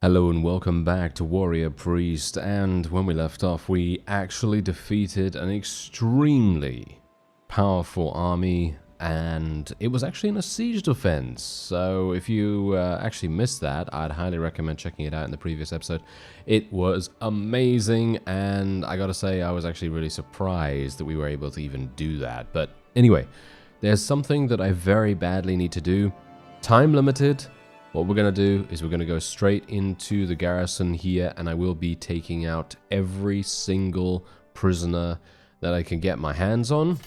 Hello and welcome back to Warrior Priest, and when we left off we actually defeated an extremely powerful army, and it was actually in a siege defense. So if you actually missed that, I'd highly recommend checking it out in the previous episode. It was amazing, and I gotta say I was actually really surprised that we were able to even do that. But anyway, there's something that I very badly need to do. Time limited. What we're going to do is we're going to go straight into the garrison here, and I will be taking out every single prisoner that I can get my hands on.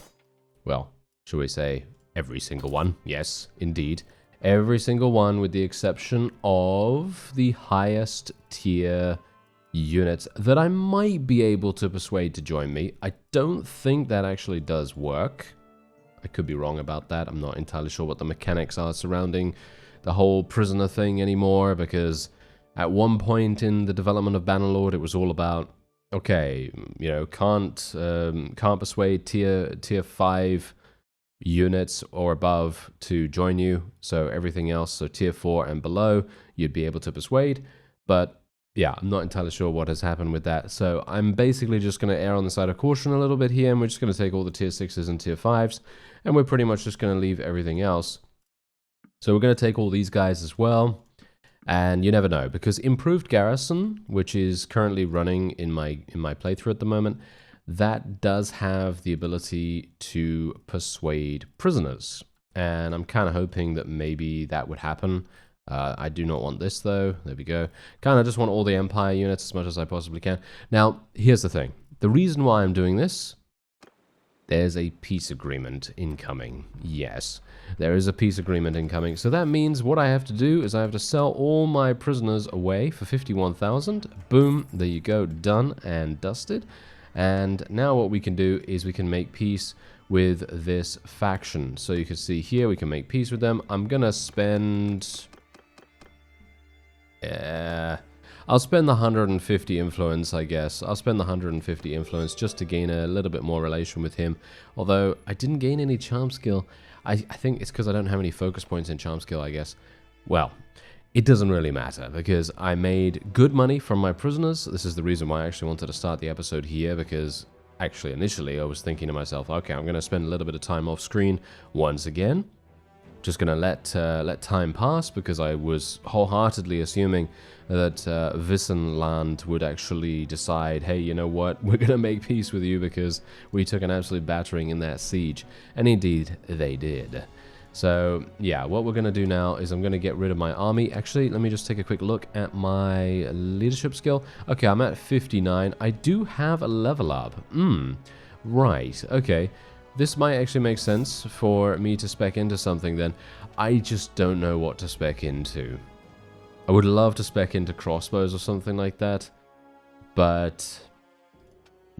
Well, should we say every single one? Yes, indeed. Every single one, with the exception of the highest tier units that I might be able to persuade to join me. I don't think that actually does work. I could be wrong about that. I'm not entirely sure what the mechanics are surrounding the whole prisoner thing anymore, because at one point in the development of Bannerlord it was all about, okay, you know, can't persuade tier 5 units or above to join you, so everything else, so tier 4 and below, you'd be able to persuade. But yeah, I'm not entirely sure what has happened with that, so I'm basically just going to err on the side of caution a little bit here, and we're just going to take all the tier 6s and tier 5s, and we're pretty much just going to leave everything else. So we're going to take all these guys as well, and you never know, because Improved Garrison, which is currently running in my playthrough at the moment, that does have the ability to persuade prisoners, and I'm kind of hoping that maybe that would happen. I do not want this though. There we go. Kind of just want all the Empire units as much as I possibly can. Now, here's the thing. The reason why I'm doing this, there's a peace agreement incoming. Yes, there is a peace agreement incoming. So that means what I have to do is I have to sell all my prisoners away for 51,000. Boom, there you go, done and dusted. And now what we can do is we can make peace with this faction. So you can see here we can make peace with them. I'm gonna spend... I'll spend the 150 influence, I guess. I'll spend the 150 influence just to gain a little bit more relation with him. Although, I didn't gain any charm skill. I think it's because I don't have any focus points in charm skill, I guess. Well, it doesn't really matter, because I made good money from my prisoners. This is the reason why I actually wanted to start the episode here, because actually, initially, I was thinking to myself, okay, I'm going to spend a little bit of time off screen once again. Just going to let time pass, because I was wholeheartedly assuming that Wissenland would actually decide, hey, you know what, we're going to make peace with you because we took an absolute battering in that siege. And indeed, they did. So, yeah, what we're going to do now is I'm going to get rid of my army. Actually, let me just take a quick look at my leadership skill. Okay, I'm at 59. I do have a level up. Right, okay. This might actually make sense for me to spec into something then. I just don't know what to spec into. I would love to spec into crossbows or something like that, but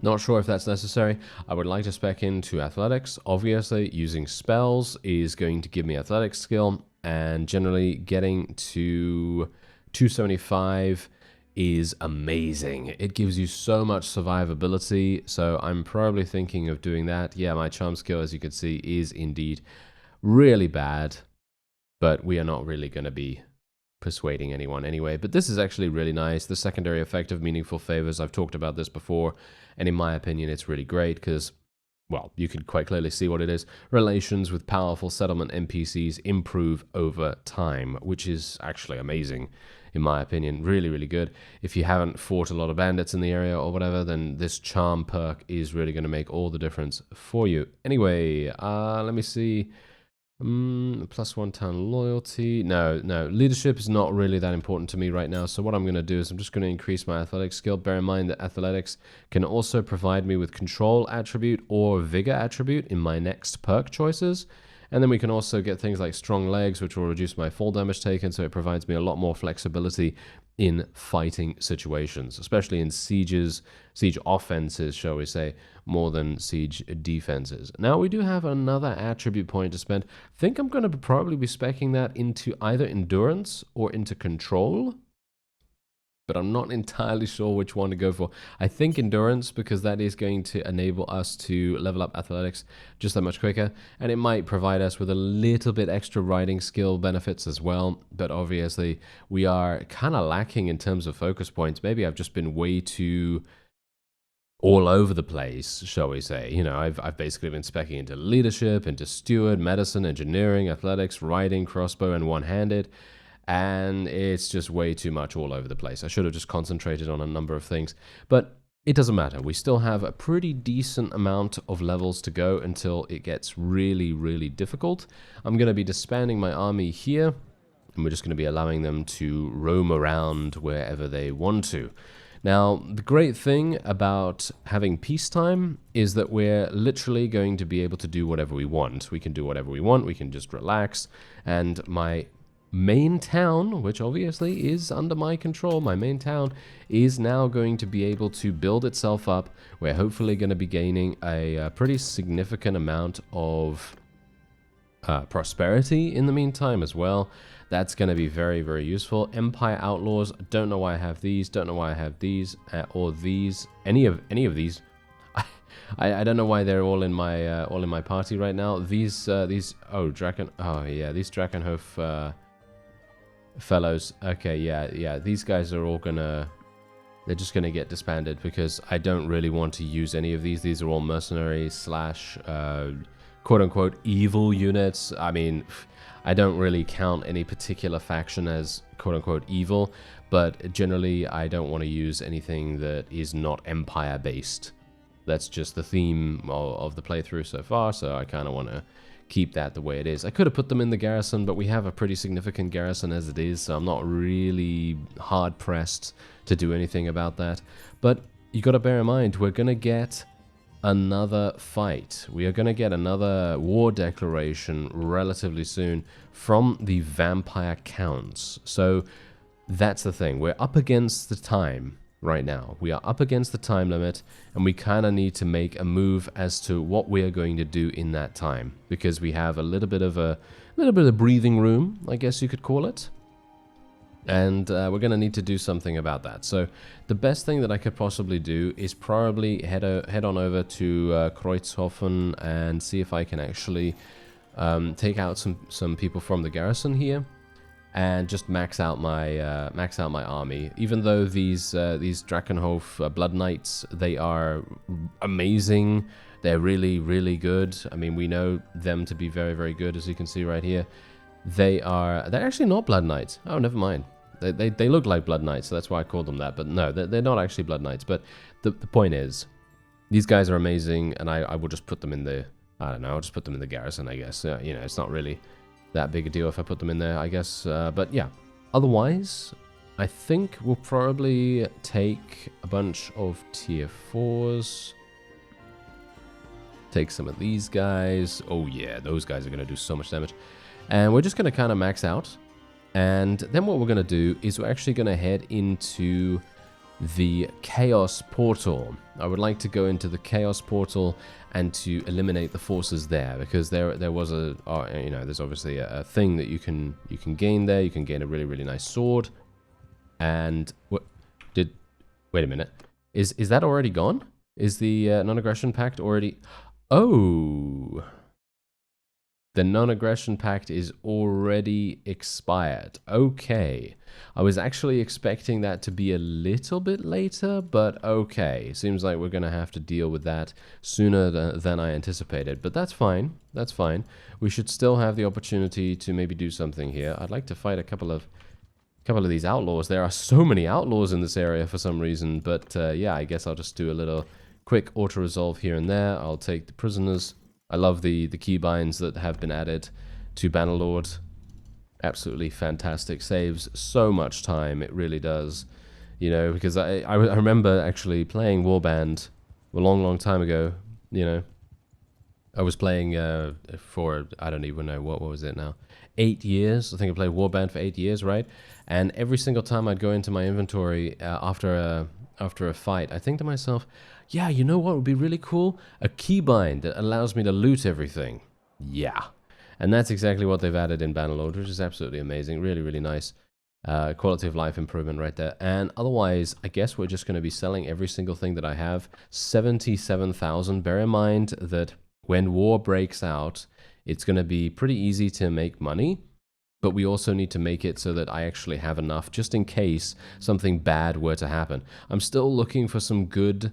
not sure if that's necessary. I would like to spec into athletics. Obviously, using spells is going to give me athletics skill, and generally getting to 275 is amazing. It gives you so much survivability, so I'm probably thinking of doing that. Yeah, my charm skill, as you can see, is indeed really bad, but we are not really going to be persuading anyone anyway. But this is actually really nice. The secondary effect of meaningful favors, I've talked about this before, and in my opinion, it's really great because, well, you can quite clearly see what it is. Relations with powerful settlement NPCs improve over time, which is actually amazing. In my opinion, really, really good. If you haven't fought a lot of bandits in the area or whatever, then this charm perk is really going to make all the difference for you. Anyway, let me see. +1 town loyalty. No, leadership is not really that important to me right now. So what I'm going to do is I'm just going to increase my athletics skill. Bear in mind that athletics can also provide me with control attribute or vigor attribute in my next perk choices. And then we can also get things like strong legs, which will reduce my fall damage taken, so it provides me a lot more flexibility in fighting situations, especially in siege offenses, shall we say, more than siege defenses. Now, we do have another attribute point to spend. I think I'm going to probably be speccing that into either endurance or into control. but I'm not entirely sure which one to go for. I think endurance, because that is going to enable us to level up athletics just that much quicker, and it might provide us with a little bit extra riding skill benefits as well, but obviously we are kind of lacking in terms of focus points. Maybe I've just been way too all over the place, shall we say. You know, I've basically been speccing into leadership, into steward, medicine, engineering, athletics, riding, crossbow, and one-handed, and it's just way too much all over the place. I should have just concentrated on a number of things, but it doesn't matter. We still have a pretty decent amount of levels to go until it gets really, really difficult. I'm going to be disbanding my army here, and we're just going to be allowing them to roam around wherever they want to. Now, the great thing about having peacetime is that we're literally going to be able to do whatever we want. We can do whatever we want. We can just relax, and my main town, which obviously is under my control, my main town is now going to be able to build itself up. We're hopefully going to be gaining a pretty significant amount of prosperity in the meantime as well. That's going to be very, very useful. Empire Outlaws, don't know why I have these, don't know why I have these, or these, any of these. I don't know why they're all in my party right now. These oh Draken, oh yeah, these Drakenhof fellows. Okay, yeah, these guys are all gonna, they're just gonna get disbanded because I don't really want to use any of these. These are all mercenary slash quote unquote evil units. I mean, I don't really count any particular faction as quote unquote evil, but generally I don't want to use anything that is not empire based. That's just the theme of the playthrough so far, so I kind of want to keep that the way it is. I could have put them in the garrison, but we have a pretty significant garrison as it is, so I'm not really hard pressed to do anything about that. But you got to bear in mind, we're going to get another fight. We are going to get another war declaration relatively soon from the vampire counts. So that's the thing. We're up against the time right now. We are up against the time limit, and we kind of need to make a move as to what we are going to do in that time, because we have a little bit of breathing room, I guess you could call it. And we're going to need to do something about that. So the best thing that I could possibly do is probably head on over to Kreuzhofen and see if I can actually take out some people from the garrison here, and just max out my army. Even though these Drakenhof Blood Knights, they are amazing. They're really, really good. I mean, we know them to be very, very good, as you can see right here. They're actually not Blood Knights. Oh, never mind. They look like Blood Knights, so that's why I called them that. But no, they're not actually Blood Knights. But the point is, these guys are amazing, and I will just put them in the, I don't know, I'll just put them in the garrison, I guess. You know, it's not really that big a deal if I put them in there, I guess. But yeah, otherwise, I think we'll probably take a bunch of tier 4s. Take some of these guys. Oh yeah, those guys are going to do so much damage. And we're just going to kind of max out. And then what we're going to do is we're actually going to head into the Chaos Portal. I would like to go into the Chaos Portal and to eliminate the forces there, because there was a, you know, there's obviously a thing that you can gain there. You can gain a really, really nice sword. And wait a minute. Is that already gone? Is the non-aggression pact already? Oh, the non-aggression pact is already expired. Okay. I was actually expecting that to be a little bit later, but okay. Seems like we're going to have to deal with that sooner than I anticipated, but that's fine. That's fine. We should still have the opportunity to maybe do something here. I'd like to fight a couple of these outlaws. There are so many outlaws in this area for some reason, but yeah, I guess I'll just do a little quick auto-resolve here and there. I'll take the prisoners. I love the keybinds that have been added to Bannerlord. Absolutely fantastic. Saves so much time. It really does. You know, because I remember actually playing Warband a long, long time ago. You know, I was playing for, I don't even know, what was it now? 8 years. I think I played Warband for 8 years, right? And every single time I'd go into my inventory after a fight, I think to myself, yeah, you know what would be really cool? A keybind that allows me to loot everything. Yeah. And that's exactly what they've added in Bannerlord, which is absolutely amazing. Really, really nice. Quality of life improvement right there. And otherwise, I guess we're just going to be selling every single thing that I have. 77,000. Bear in mind that when war breaks out, it's going to be pretty easy to make money. But we also need to make it so that I actually have enough just in case something bad were to happen. I'm still looking for some good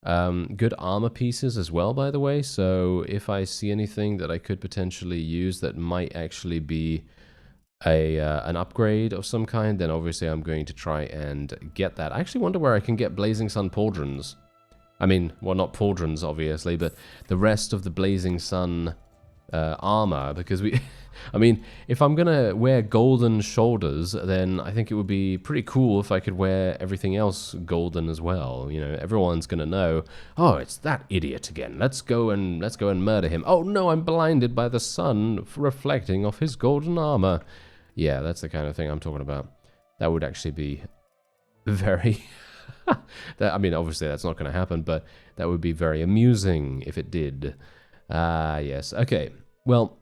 armor pieces as well, by the way. So if I see anything that I could potentially use that might actually be an upgrade of some kind, then obviously I'm going to try and get that. I actually wonder where I can get Blazing Sun pauldrons. I mean, well, not pauldrons, obviously, but the rest of the Blazing Sun armor, because we... I mean, if I'm gonna wear golden shoulders, then I think it would be pretty cool if I could wear everything else golden as well. You know, everyone's gonna know, oh, it's that idiot again. Let's go and murder him. Oh no, I'm blinded by the sun reflecting off his golden armor. Yeah, that's the kind of thing I'm talking about. That would actually be very... I mean, obviously that's not going to happen, but that would be very amusing if it did. Yes. Okay. Well,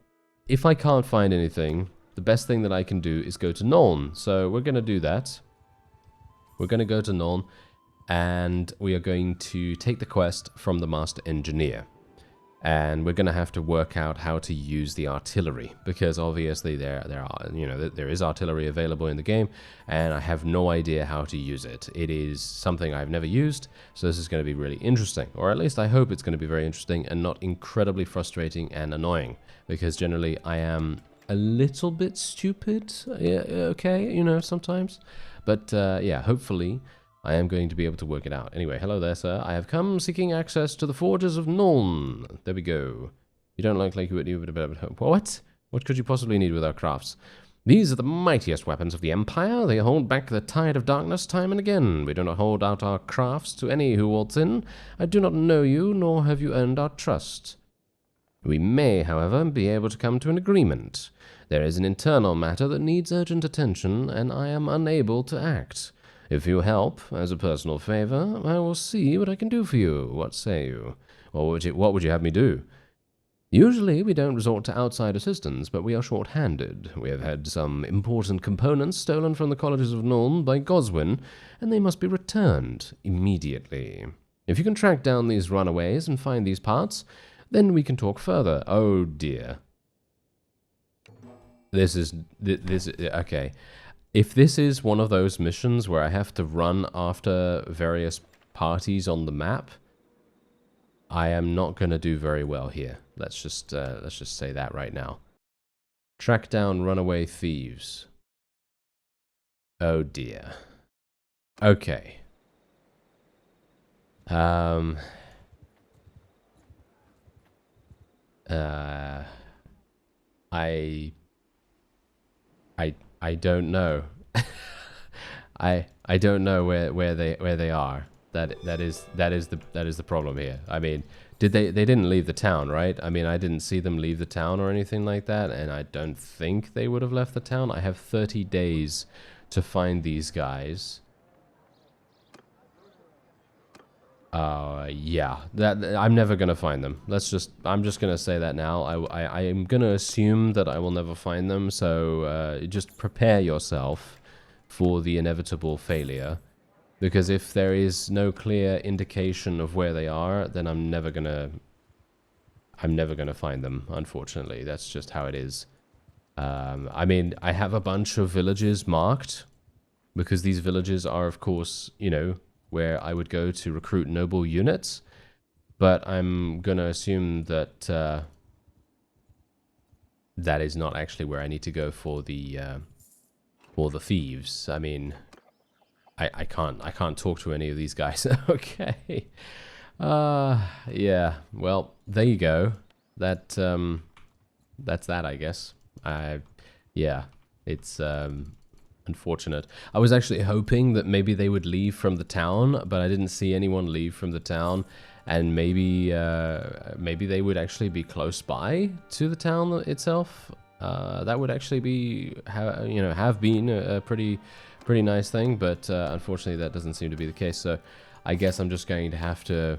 if I can't find anything, the best thing that I can do is go to Nuln. So we're going to do that. We're going to go to Nuln, and we are going to take the quest from the Master Engineer. And we're going to have to work out how to use the artillery, because obviously there is artillery available in the game, and I have no idea how to use it. It is something I've never used, so this is going to be really interesting, or at least I hope it's going to be very interesting and not incredibly frustrating and annoying, because generally I am a little bit stupid, okay, you know, sometimes, but yeah, hopefully I am going to be able to work it out. Anyway, hello there, sir. I have come seeking access to the forges of Nuln. There we go. You don't look like you would... What? What could you possibly need with our crafts? These are the mightiest weapons of the Empire. They hold back the tide of darkness time and again. We do not hold out our crafts to any who waltz in. I do not know you, nor have you earned our trust. We may, however, be able to come to an agreement. There is an internal matter that needs urgent attention, and I am unable to act. If you help, as a personal favor, I will see what I can do for you. What say you? What would you have me do? Usually, we don't resort to outside assistance, but we are short-handed. We have had some important components stolen from the colleges of Nuln by Goswin, and they must be returned immediately. If you can track down these runaways and find these parts, then we can talk further. Oh, dear. Okay. If this is one of those missions where I have to run after various parties on the map, I am not going to do very well here. Let's just say that right now. Track down runaway thieves. Oh dear. Okay. I don't know. I don't know where they are. That is the problem here. I mean, they didn't leave the town, right? I mean, I didn't see them leave the town or anything like that, and I don't think they would have left the town. I have 30 days to find these guys. Yeah, I'm never gonna find them. I'm just gonna say that now. I am gonna assume that I will never find them. So just prepare yourself for the inevitable failure, because if there is no clear indication of where they are, then I'm never gonna find them. Unfortunately, that's just how it is. I mean, I have a bunch of villages marked, because these villages are, of course, you know, where I would go to recruit noble units, but I'm gonna assume that that is not actually where I need to go for the thieves. I mean, I can't talk to any of these guys. Okay. Yeah. Well, there you go. That's that, I guess. Yeah. It's unfortunate. I was actually hoping that maybe they would leave from the town, but I didn't see anyone leave from the town, and maybe they would actually be close by to the town itself. That would actually be have been a pretty nice thing, but unfortunately that doesn't seem to be the case. So I guess I'm just going to have to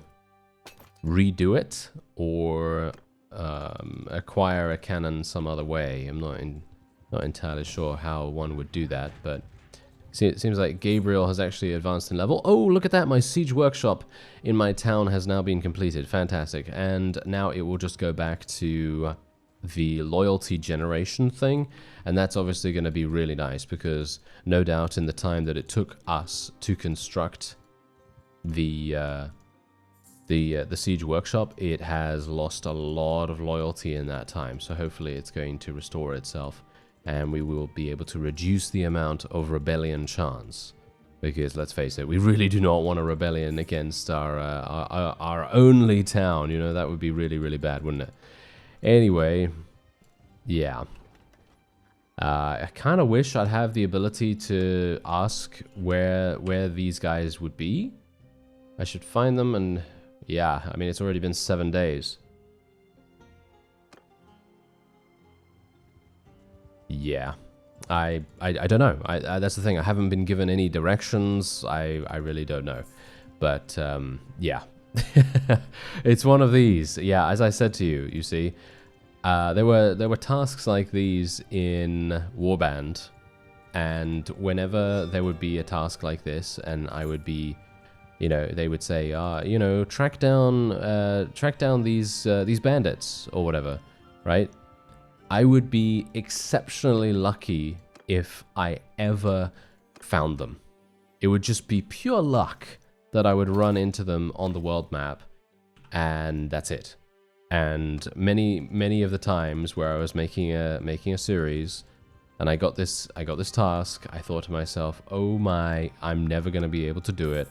redo it or acquire a cannon some other way. I'm not entirely sure how one would do that, but See, it seems like Gabriel has actually advanced in level. Oh, look at that. My siege workshop in my town has now been completed. Fantastic. And now it will just go back to the loyalty generation thing. And that's obviously going to be really nice because no doubt in the time that it took us to construct the siege workshop, it has lost a lot of loyalty in that time. So hopefully it's going to restore itself. And we will be able to reduce the amount of rebellion chance. Because, let's face it, we really do not want a rebellion against our only town. You know, that would be really, really bad, wouldn't it? Anyway, yeah. I kind of wish I'd have the ability to ask where these guys would be. I should find them and... yeah, I mean, it's already been 7 days. Yeah, I don't know. That's the thing. I haven't been given any directions. I really don't know. But yeah, it's one of these. Yeah, as I said to you, you see, there were tasks like these in Warband, and whenever there would be a task like this, and I would be, you know, they would say, you know, track down these bandits or whatever, right? I would be exceptionally lucky if I ever found them. It would just be pure luck that I would run into them on the world map, and that's it. And many of the times where I was making a series, and I got this task, I thought to myself, oh my, I'm never going to be able to do it.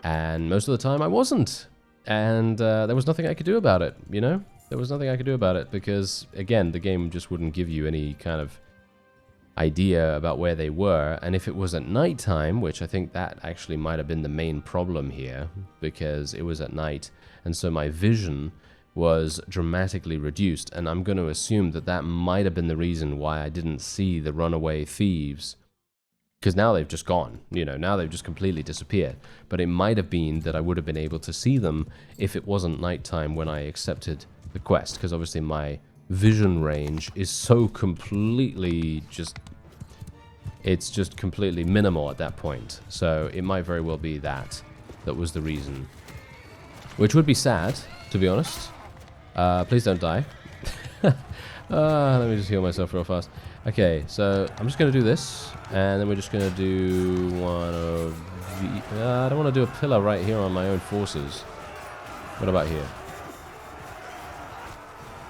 And most of the time I wasn't, and there was nothing I could do about it, you know? There was nothing I could do about it because, again, the game just wouldn't give you any kind of idea about where they were. And if it was at night time, which I think that actually might have been the main problem here, because it was at night, and so my vision was dramatically reduced. And I'm going to assume that that might have been the reason why I didn't see the runaway thieves. Because now they've just gone, you know, now they've just completely disappeared. But it might have been that I would have been able to see them if it wasn't nighttime when I accepted the quest, because obviously my vision range is so completely it's just completely minimal at that point. So it might very well be that was the reason, which would be sad, to be honest. Please don't die. Let me just heal myself real fast. Okay, so I'm just going to do this, and then we're just going to do one of the... I don't want to do a pillar right here on my own forces. What about here?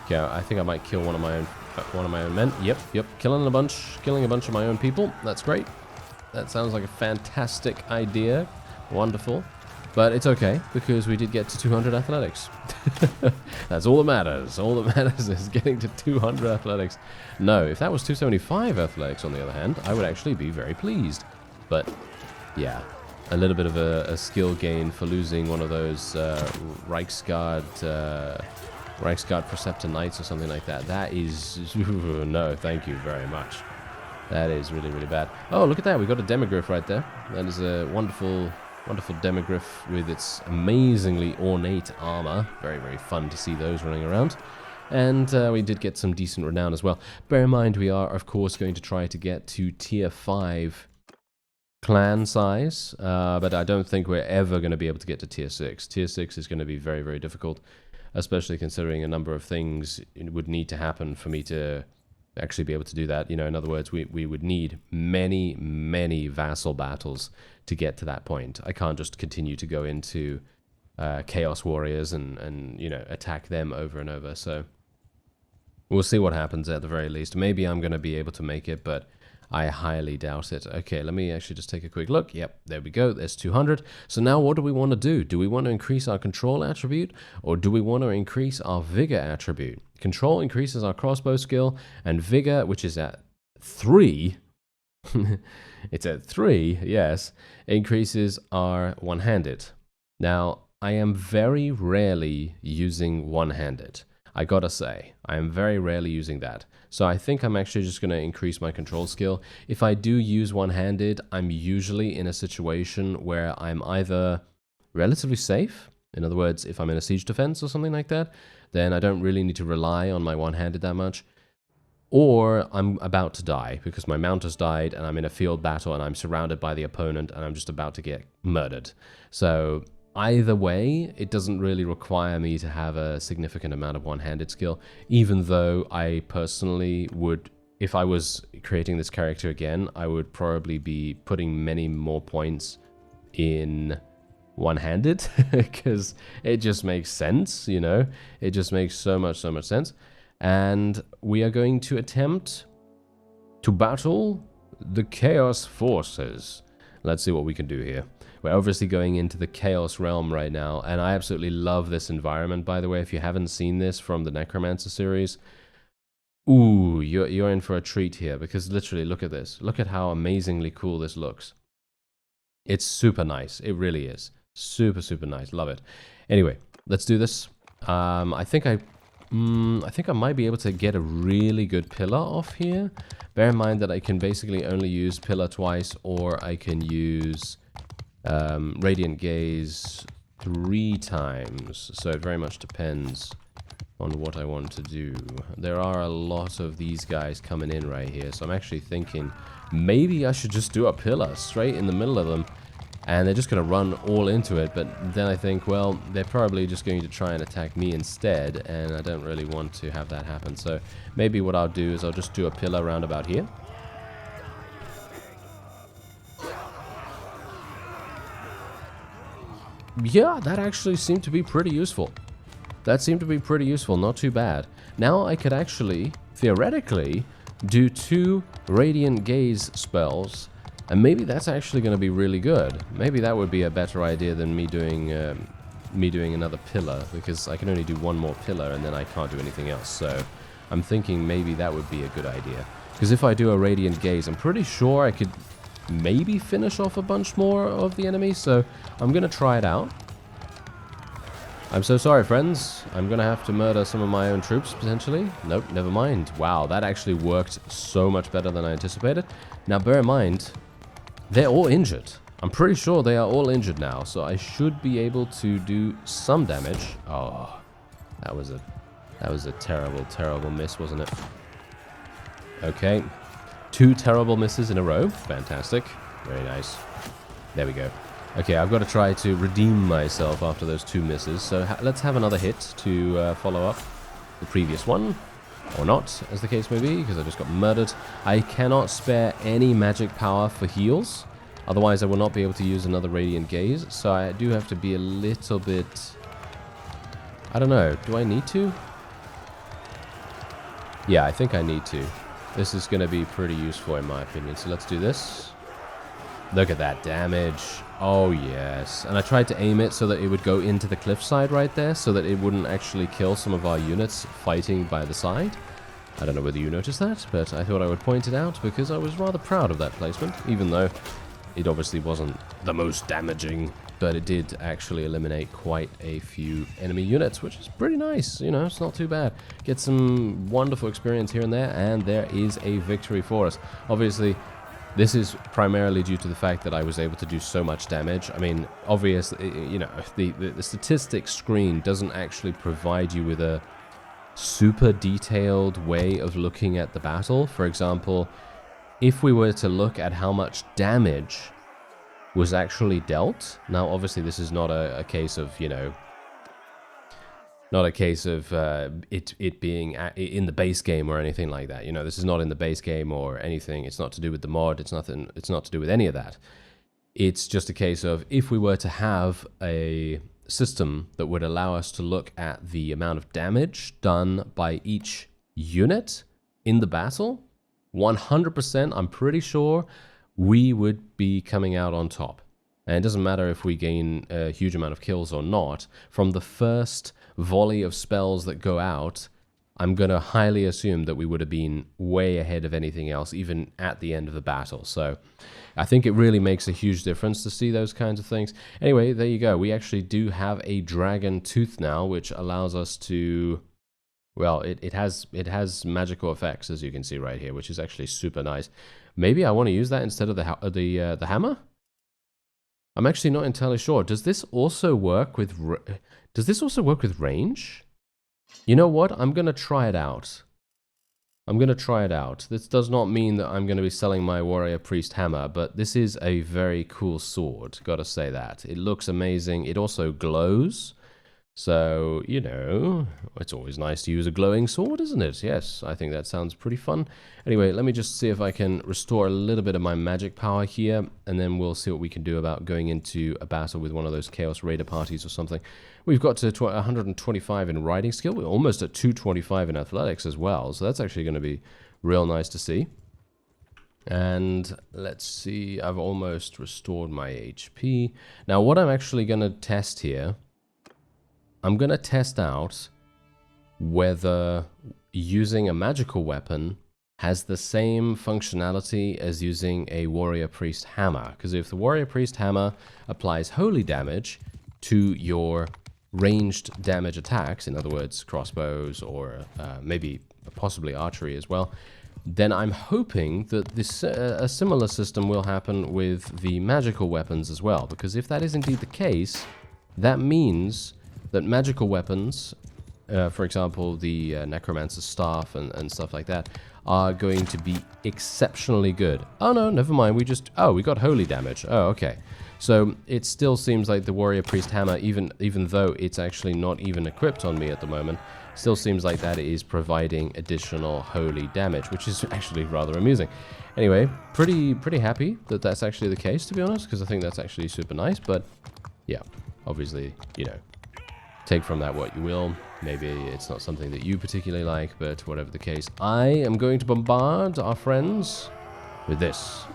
Okay, I think I might kill one of my own men. Yep, killing a bunch of my own people. That's great. That sounds like a fantastic idea. Wonderful. But it's okay, because we did get to 200 athletics. That's all that matters. All that matters is getting to 200 athletics. No, if that was 275 athletics, on the other hand, I would actually be very pleased. But, yeah, a little bit of a skill gain for losing one of those Reichsguard Preceptor Knights or something like that. That is... no, thank you very much. That is really, really bad. Oh, look at that. We got a Demigryph right there. That is a wonderful Demigryph with its amazingly ornate armor. Very, very fun to see those running around. And we did get some decent renown as well. Bear in mind, we are, of course, going to try to get to tier 5 clan size, but I don't think we're ever going to be able to get to tier 6. Tier 6 is going to be very, very difficult, especially considering a number of things would need to happen for me to actually be able to do that. You know, in other words, we would need many, many vassal battles to get to that point. I can't just continue to go into Chaos Warriors and you know, attack them over and over. So we'll see what happens at the very least. Maybe I'm going to be able to make it, but I highly doubt it. Okay, let me actually just take a quick look. Yep, there we go. There's 200. So now what do we want to do? Do we want to increase our control attribute, or do we want to increase our vigor attribute? Control increases our crossbow skill, and vigor, which is at 3, it's at 3, yes, increases our one-handed. Now, I am very rarely using one-handed. I gotta say, I am very rarely using that. So I think I'm actually just gonna increase my control skill. If I do use one-handed, I'm usually in a situation where I'm either relatively safe. In other words, if I'm in a siege defense or something like that, then I don't really need to rely on my one-handed that much. or I'm about to die because my mount has died and I'm in a field battle and I'm surrounded by the opponent and I'm just about to get murdered. So either way, it doesn't really require me to have a significant amount of one-handed skill, even though I personally would, if I was creating this character again, I would probably be putting many more points in one-handed because it just makes sense, you know? It just makes so much sense. And we are going to attempt to battle the Chaos Forces. Let's see what we can do here. We're obviously going into the Chaos Realm right now, and I absolutely love this environment, by the way. If you haven't seen this from the Necromancer series, ooh, you're in for a treat here, because literally, look at this. Look at how amazingly cool this looks. It's super nice. It really is. Super nice. Love it. Anyway, let's do this. I think I might be able to get a really good pillar off here. Bear in mind that I can basically only use pillar twice, or I can use Radiant Gaze 3 times. So it very much depends on what I want to do. There are a lot of these guys coming in right here, so I'm actually thinking maybe I should just do a pillar straight in the middle of them, and they're just going to run all into it. But then I think, well, they're probably just going to try and attack me instead, and I don't really want to have that happen. So maybe what I'll do is I'll just do a pillar round about here. Yeah, that actually seemed to be pretty useful. That seemed to be pretty useful, not too bad. Now I could actually, theoretically, do 2 Radiant Gaze spells, and maybe that's actually going to be really good. Maybe that would be a better idea than me doing another pillar, because I can only do 1 more pillar and then I can't do anything else. So I'm thinking maybe that would be a good idea. Because if I do a Radiant Gaze, I'm pretty sure I could maybe finish off a bunch more of the enemy, so I'm going to try it out. I'm so sorry, friends. I'm going to have to murder some of my own troops, potentially. Nope, never mind. Wow, that actually worked so much better than I anticipated. Now, bear in mind, they're all injured. I'm pretty sure they are all injured now, so I should be able to do some damage. Oh, that was a terrible miss, wasn't it? Okay. 2 terrible misses in a row. Fantastic. Very nice. There we go. Okay, I've got to try to redeem myself after those 2 misses. So let's have another hit to follow up the previous one. Or not, as the case may be, because I just got murdered. I cannot spare any magic power for heals. Otherwise, I will not be able to use another Radiant Gaze. So I do have to be a little bit... I don't know. Do I need to? Yeah, I think I need to. This is going to be pretty useful in my opinion. So let's do this. Look at that damage. Oh, yes. And I tried to aim it so that it would go into the cliffside right there, so that it wouldn't actually kill some of our units fighting by the side. I don't know whether you noticed that, but I thought I would point it out because I was rather proud of that placement, even though it obviously wasn't the most damaging, but it did actually eliminate quite a few enemy units, which is pretty nice. You know, it's not too bad. Get some wonderful experience here and there, and there is a victory for us. Obviously, this is primarily due to the fact that I was able to do so much damage. I mean, obviously, you know, the statistics screen doesn't actually provide you with a super detailed way of looking at the battle. For example, if we were to look at how much damage was actually dealt. Now, obviously, this is not a case of, you know, not a case of it being in the base game or anything like that. You know, this is not in the base game or anything. It's not to do with the mod. It's not to do with any of that. It's just a case of if we were to have a system that would allow us to look at the amount of damage done by each unit in the battle, 100%, I'm pretty sure we would be coming out on top. And it doesn't matter if we gain a huge amount of kills or not. From the first volley of spells that go out, I'm going to highly assume that we would have been way ahead of anything else, even at the end of the battle. So I think it really makes a huge difference to see those kinds of things. Anyway, there you go. We actually do have a dragon tooth now, which allows us to... Well, it has magical effects, as you can see right here, which is actually super nice. Maybe I want to use that instead of the hammer? I'm actually not entirely sure. Does this also work with range? You know what? I'm going to try it out. I'm going to try it out. This does not mean that I'm going to be selling my warrior priest hammer, but this is a very cool sword. Gotta say that. It looks amazing. It also glows. So, you know, it's always nice to use a glowing sword, isn't it? Yes, I think that sounds pretty fun. Anyway, let me just see if I can restore a little bit of my magic power here, and then we'll see what we can do about going into a battle with one of those Chaos Raider parties or something. We've got to 125 in riding skill. We're almost at 225 in athletics as well, so that's actually going to be real nice to see. And let's see, I've almost restored my HP. Now, what I'm actually going to test here, I'm going to test out whether using a magical weapon has the same functionality as using a warrior priest hammer. Because if the warrior priest hammer applies holy damage to your ranged damage attacks, in other words, crossbows or maybe possibly archery as well, then I'm hoping that this a similar system will happen with the magical weapons as well. Because if that is indeed the case, that means that magical weapons, for example, the Necromancer's Staff and stuff like that, are going to be exceptionally good. Oh no, never mind, we got holy damage. Oh, okay. So it still seems like the Warrior Priest Hammer, even though it's actually not even equipped on me at the moment, still seems like that is providing additional holy damage, which is actually rather amusing. Anyway, pretty happy that that's actually the case, to be honest, because I think that's actually super nice. But yeah, obviously, you know, take from that what you will. Maybe it's not something that you particularly like, but whatever the case, I am going to bombard our friends with this.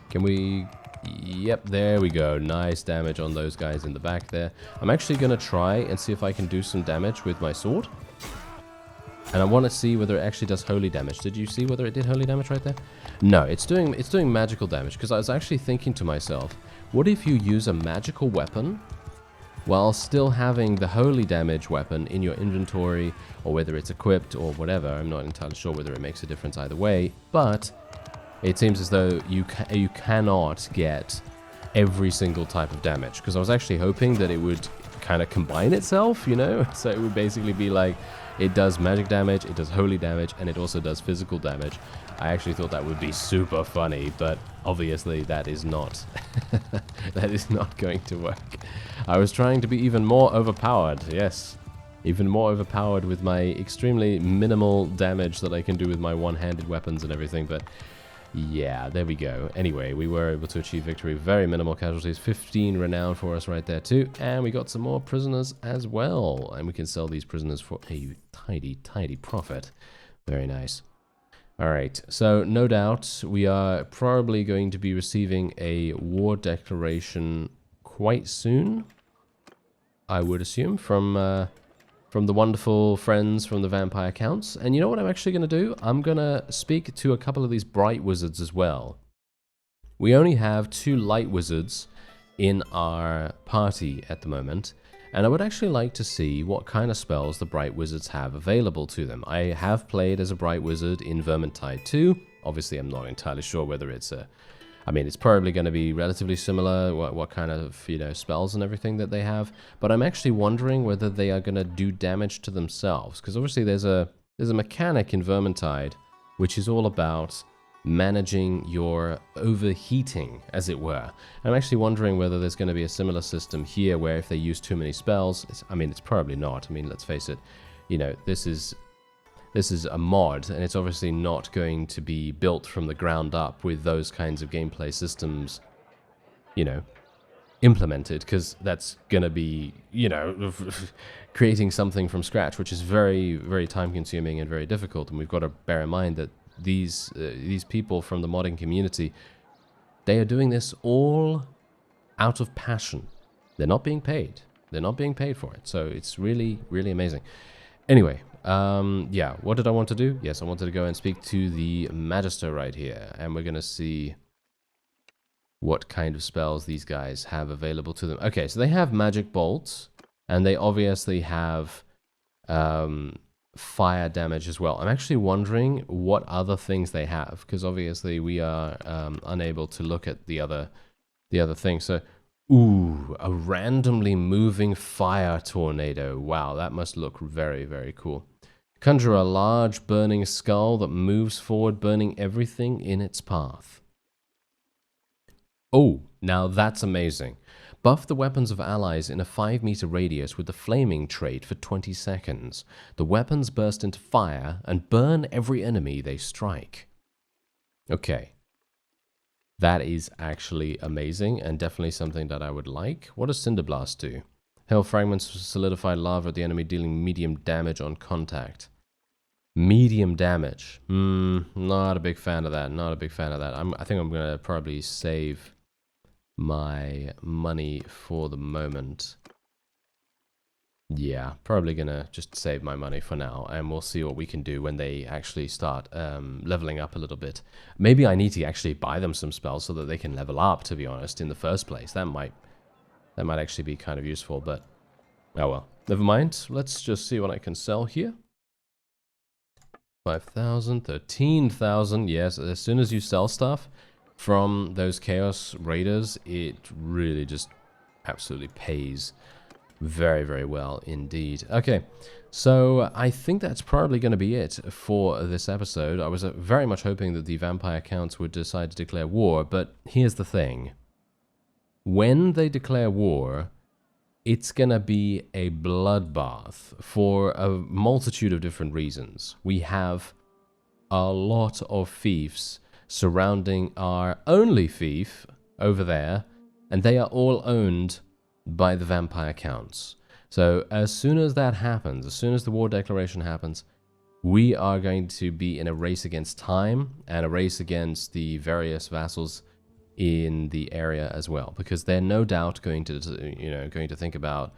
Can we... Yep, there we go. Nice damage on those guys in the back there. I'm actually going to try and see if I can do some damage with my sword. And I want to see whether it actually does holy damage. Did you see whether it did holy damage right there? No, it's doing magical damage, because I was actually thinking to myself, what if you use a magical weapon while still having the holy damage weapon in your inventory, or whether it's equipped or whatever. I'm not entirely sure whether it makes a difference either way, but it seems as though you cannot get every single type of damage, because I was actually hoping that it would kind of combine itself, you know? So it would basically be like, it does magic damage, it does holy damage, and it also does physical damage. I actually thought that would be super funny, but obviously that is not that is not going to work. I was trying to be even more overpowered, yes. Even more overpowered with my extremely minimal damage that I can do with my one-handed weapons and everything, but yeah, there we go. Anyway, we were able to achieve victory. Very minimal casualties. 15 renown for us right there too. And we got some more prisoners as well. And we can sell these prisoners for a tidy profit. Very nice. Alright, so no doubt we are probably going to be receiving a war declaration quite soon, I would assume, from the wonderful friends from the Vampire Counts. And you know what I'm actually going to do? I'm going to speak to a couple of these Bright Wizards as well. We only have 2 Light Wizards in our party at the moment, and I would actually like to see what kind of spells the Bright Wizards have available to them. I have played as a Bright Wizard in Vermintide 2. Obviously, I'm not entirely sure whether it's a... I mean, it's probably going to be relatively similar, what kind of, you know, spells and everything that they have. But I'm actually wondering whether they are going to do damage to themselves. Because obviously there's a mechanic in Vermintide which is all about managing your overheating, as it were. I'm actually wondering whether there's going to be a similar system here where if they use too many spells... I mean, it's probably not. I mean, let's face it, you know, this is a mod, and it's obviously not going to be built from the ground up with those kinds of gameplay systems, you know, implemented, because that's going to be, you know, creating something from scratch, which is very, very time-consuming and very difficult. And we've got to bear in mind that these people from the modding community, they are doing this all out of passion. They're not being paid. They're not being paid for it. So it's really, really amazing. Anyway, yeah, what did I want to do? Yes, I wanted to go and speak to the Magister right here, and we're going to see what kind of spells these guys have available to them. Okay, so they have Magic Bolts, and they obviously have fire damage as well. I'm actually wondering what other things they have, because obviously we are unable to look at the other thing. So, ooh, a randomly moving fire tornado. Wow, that must look very, very cool. Conjure a large burning skull that moves forward, burning everything in its path. Oh, now that's amazing. Buff the weapons of allies in a 5-meter radius with the flaming trait for 20 seconds. The weapons burst into fire and burn every enemy they strike. Okay. That is actually amazing and definitely something that I would like. What does Cinder Blast do? Hail fragments solidify lava at the enemy, dealing medium damage on contact. Medium damage. Not a big fan of that. Not a big fan of that. I think I'm going to probably save my money for the moment. Yeah, probably going to just save my money for now, and we'll see what we can do when they actually start leveling up a little bit. Maybe I need to actually buy them some spells so that they can level up, to be honest, in the first place. That might actually be kind of useful, but oh well. Never mind. Let's just see what I can sell here. 5,000, 13,000. Yes, as soon as you sell stuff from those Chaos Raiders, it really just absolutely pays very, very well indeed. Okay, so I think that's probably going to be it for this episode. I was very much hoping that the vampire counts would decide to declare war, but here's the thing. When they declare war, it's going to be a bloodbath for a multitude of different reasons. We have a lot of fiefs surrounding our only fief over there, and they are all owned by the vampire counts. So as soon as that happens, as soon as the war declaration happens, we are going to be in a race against time and a race against the various vassals in the area as well, because they're no doubt going to think about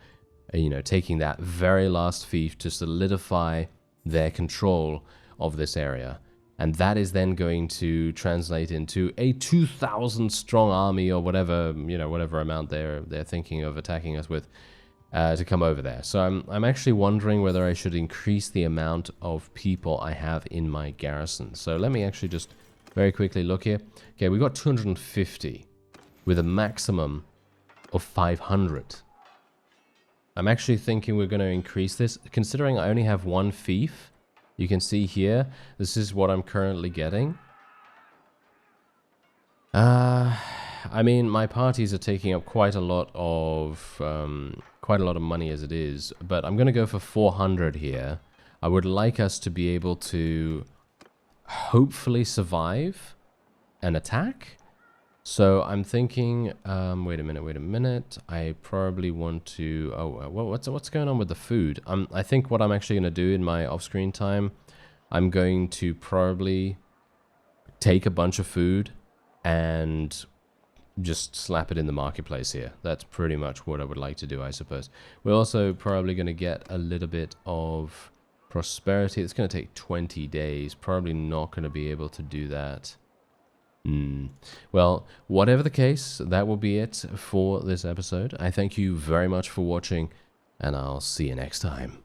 taking that very last fief to solidify their control of this area, and that is then going to translate into a 2,000 strong army or whatever amount they're thinking of attacking us with to come over there. So I'm actually wondering whether I should increase the amount of people I have in my garrison. So let me actually just very quickly look here. Okay, we got 250 with a maximum of 500. I'm actually thinking we're going to increase this. Considering I only have one fief, you can see here, this is what I'm currently getting. I mean, my parties are taking up quite a lot of money as it is, but I'm going to go for 400 here. I would like us to be able to hopefully survive an attack. So I'm thinking, wait a minute. I probably want to, what's going on with the food? I think what I'm actually going to do in my off-screen time, I'm going to probably take a bunch of food and just slap it in the marketplace here. That's pretty much what I would like to do, I suppose. We're also probably going to get a little bit of prosperity. It's going to take 20 days. Probably not going to be able to do that. Well, whatever the case, that will be it for this episode. I thank you very much for watching, and I'll see you next time.